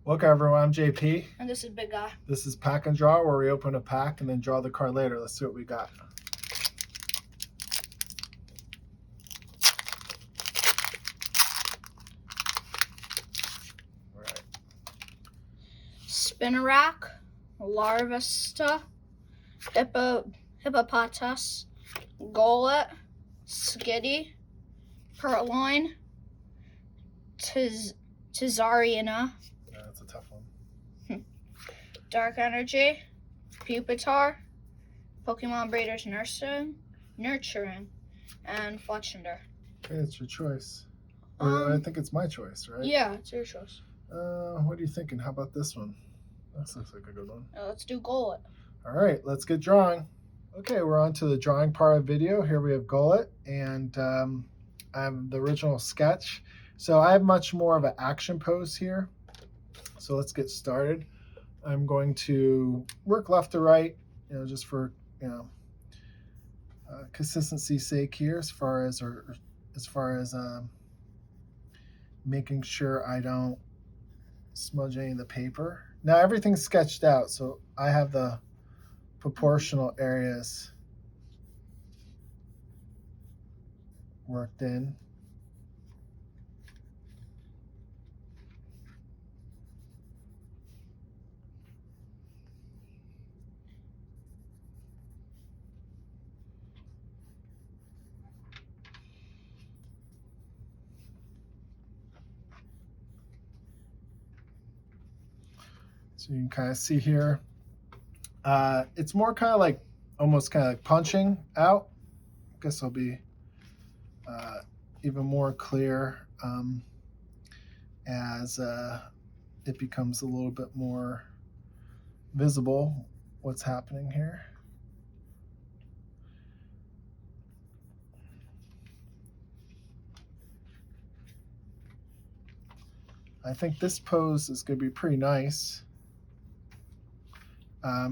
Welcome everyone, I'm JP. And this is Big Guy. This is Pack and Draw, where we open a pack and then draw the card later. Let's see what we got. All right. Spinnerack, Larvesta, Hippopotas, Golett, Skitty, Purloin, Tizariana. Yeah, that's a tough one. Dark Energy, Pupitar, Pokemon Breeders Nurturing, and Fletchender. Okay, it's your choice. I think it's my choice, right? Yeah, it's your choice. What are you thinking? How about this one? This looks like a good one. Let's do Golett. All right, let's get drawing. Okay, we're on to the drawing part of the video. Here we have Golett, and I have the original sketch. So I have much more of an action pose here. So let's get started. I'm going to work left to right, just for consistency's sake here, as far as making sure I don't smudge any of the paper. Now everything's sketched out, so I have the proportional areas worked in. So you can kind of see here, it's more kind of like, almost kind of like punching out. I guess it'll be even more clear as it becomes a little bit more visible what's happening here. I think this pose is going to be pretty nice.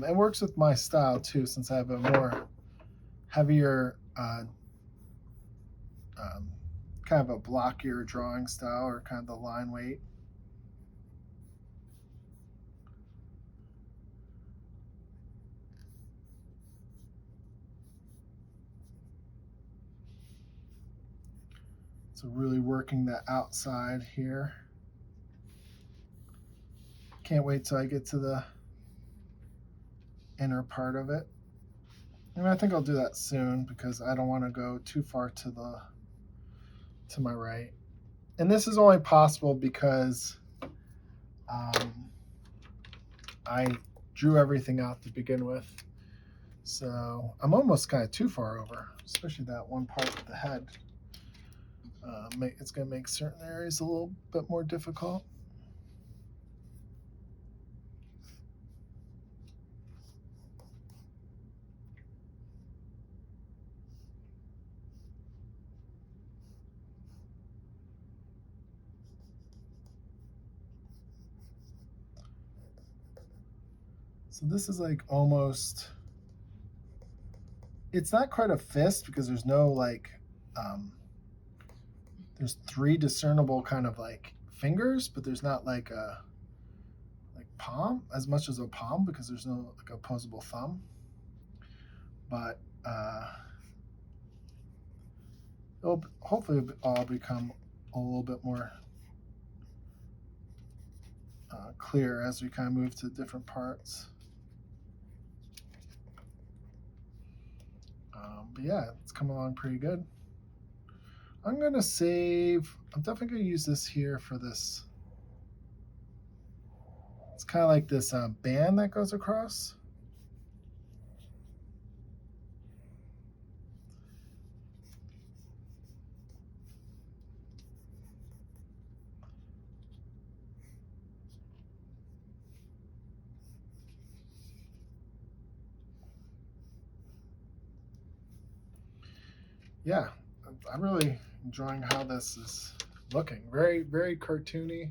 It works with my style too, since I have a more heavier, kind of a blockier drawing style, or kind of the line weight. So really working the outside here. Can't wait till I get to the inner part of it. And I think I'll do that soon, because I don't want to go too far to my right. And this is only possible because I drew everything out to begin with. So I'm almost kind of too far over, especially that one part with the head. It's going to make certain areas a little bit more difficult. So this is like almost, it's not quite a fist, because there's no like, there's 3 discernible kind of like fingers, but there's not like a palm, as much as a palm, because there's no like opposable thumb. But it'll hopefully all become a little bit more clear as we kind of move to different parts. But yeah, it's coming along pretty good. I'm going to save, I'm definitely going to use this here for this. It's kind of like this band that goes across. Yeah, I'm really enjoying how this is looking. Very, very cartoony,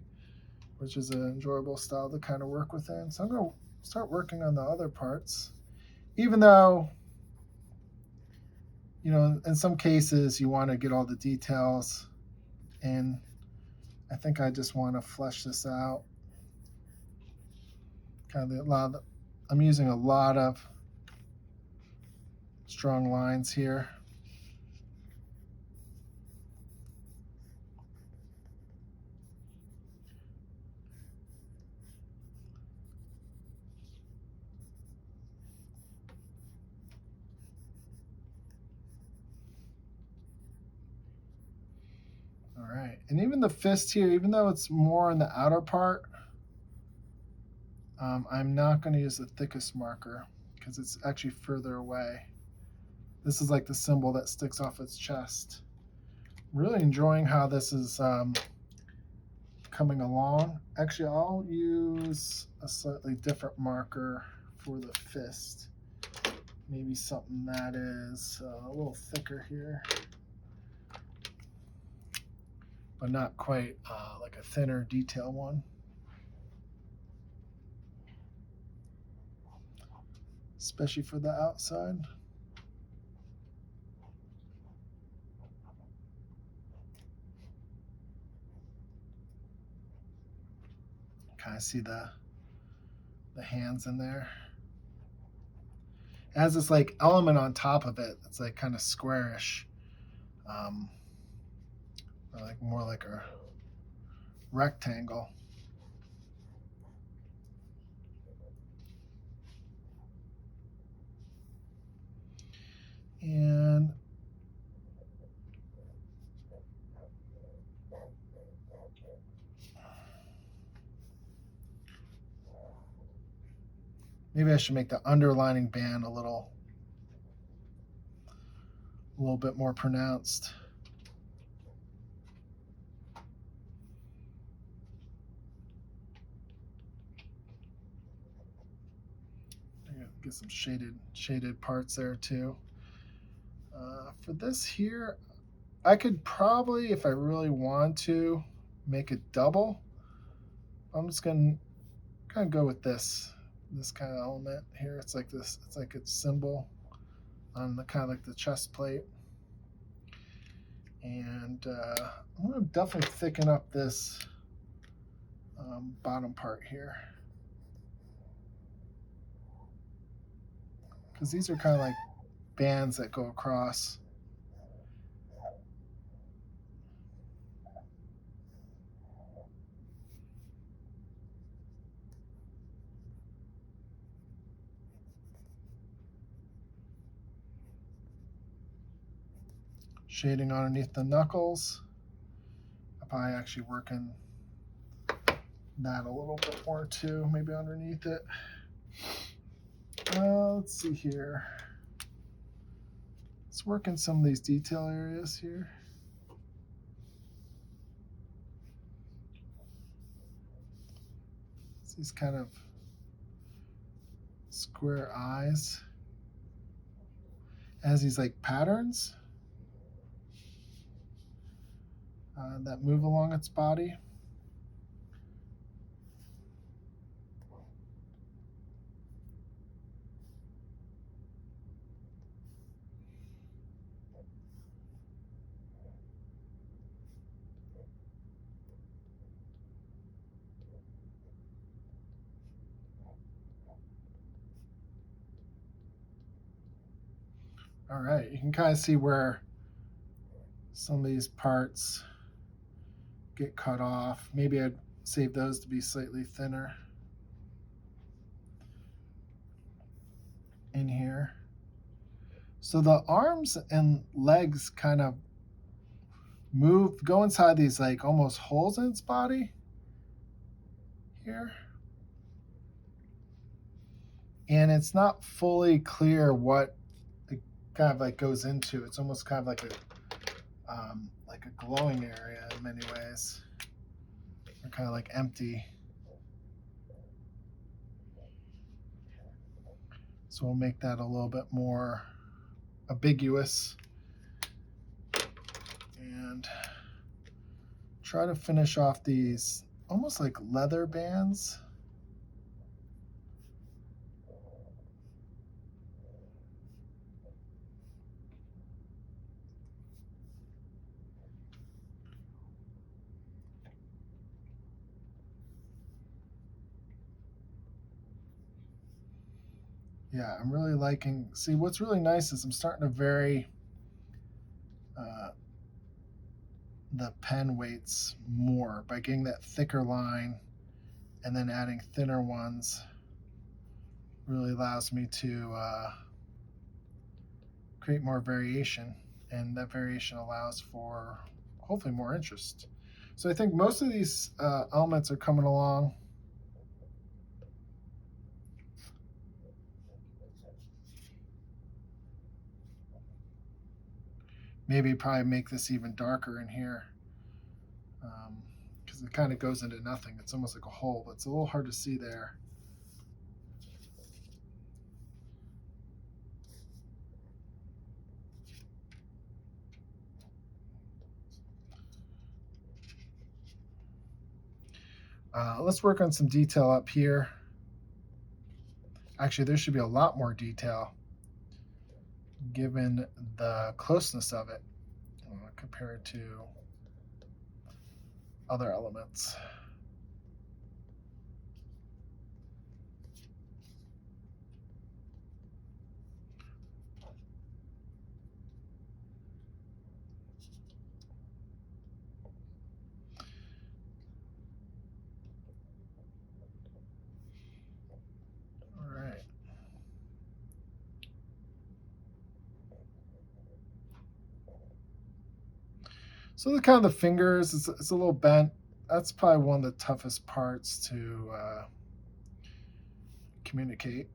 which is an enjoyable style to kind of work within. So I'm going to start working on the other parts, even though, in some cases you want to get all the details, and I think I just want to flesh this out kind of I'm using a lot of strong lines here. All right, and even the fist here, even though it's more in the outer part, I'm not going to use the thickest marker because it's actually further away. This is like the symbol that sticks off its chest. Really enjoying how this is coming along. Actually, I'll use a slightly different marker for the fist. Maybe something that is a little thicker here, but not quite like a thinner detail one. Especially for the outside. Kind of see the hands in there. It has this like element on top of it. It's like kind of squarish, like more like a rectangle. And maybe I should make the underlining band a little bit more pronounced. Get some shaded parts there too. For this here, I could probably, if I really want to, make it double. I'm just gonna kind of go with this kind of element here. It's like this. It's like its symbol on the kind of like the chest plate. And I'm gonna definitely thicken up this bottom part here, because these are kind of like bands that go across. Shading underneath the knuckles. I'll probably actually work in that a little bit more too, maybe underneath it. Let's see here. Let's work in some of these detail areas here. It's these kind of square eyes. It has these like patterns that move along its body. All right, you can kind of see where some of these parts get cut off. Maybe I'd save those to be slightly thinner in here. So the arms and legs kind of go inside these like almost holes in its body here. And it's not fully clear what it kind of like goes into. It's almost kind of like a glowing area in many ways. They're kind of like empty. So we'll make that a little bit more ambiguous and try to finish off these almost like leather bands. Yeah, I'm really liking, see what's really nice is I'm starting to vary the pen weights more by getting that thicker line and then adding thinner ones. Really allows me to create more variation, and that variation allows for hopefully more interest. So I think most of these elements are coming along. Maybe probably make this even darker in here, because it kind of goes into nothing. It's almost like a hole, but it's a little hard to see there. Let's work on some detail up here. Actually, there should be a lot more detail given the closeness of it compared to other elements. All right. So the kind of the fingers, it's a little bent. That's probably one of the toughest parts to communicate.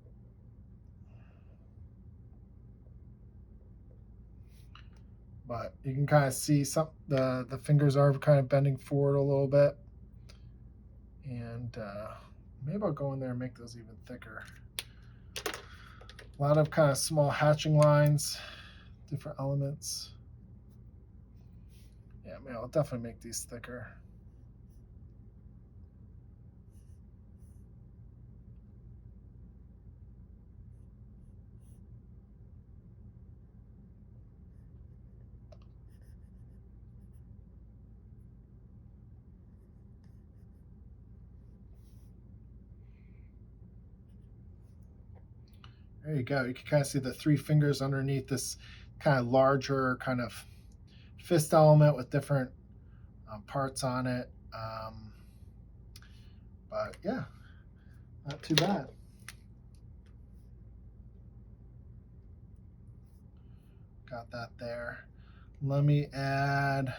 But you can kind of see the fingers are kind of bending forward a little bit. And maybe I'll go in there and make those even thicker. A lot of kind of small hatching lines, different elements. Yeah, maybe I'll definitely make these thicker. There you go. You can kind of see the three fingers underneath this kind of larger kind of fist element with different parts on it. But yeah, not too bad. Got that there. Let me add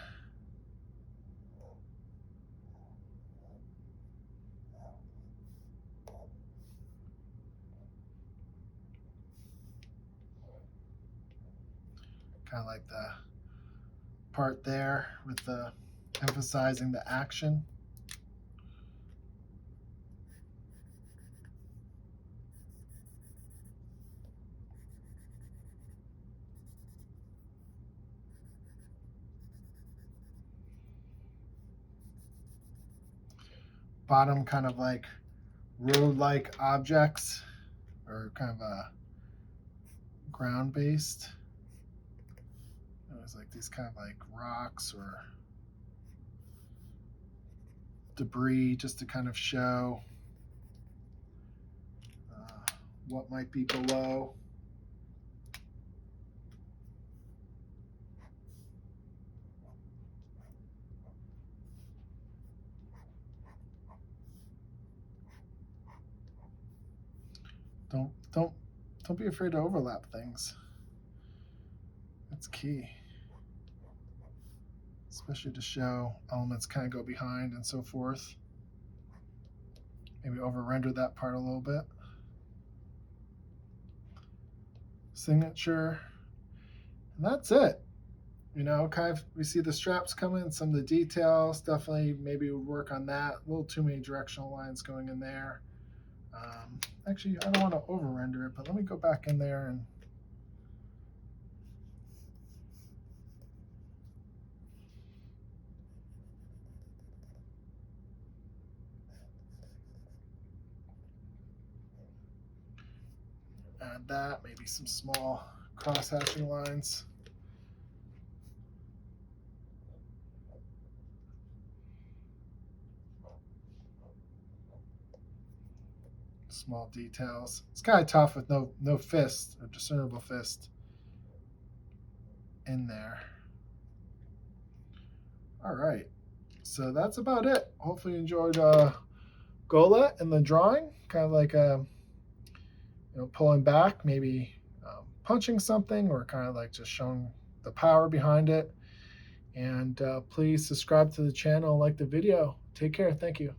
kind of like the part there with the emphasizing the action. Bottom kind of like road-like objects, or kind of a ground-based. It was like these kind of like rocks or debris, just to kind of show what might be below. Don't be afraid to overlap things. That's key, especially to show elements kind of go behind and so forth. Maybe over render that part a little bit. Signature, and that's it. You know, kind of we see the straps coming, some of the details. Definitely, maybe would work on that. A little too many directional lines going in there. Actually, I don't want to over render it, but let me go back in there and add that, maybe some small cross hatching lines. small details. It's kind of tough with no fist or discernible fist in there. All right, so that's about it. Hopefully you enjoyed Golett and the drawing, kind of like pulling back, maybe punching something, or kind of like just showing the power behind it. And please subscribe to the channel, like the video. Take care. Thank you.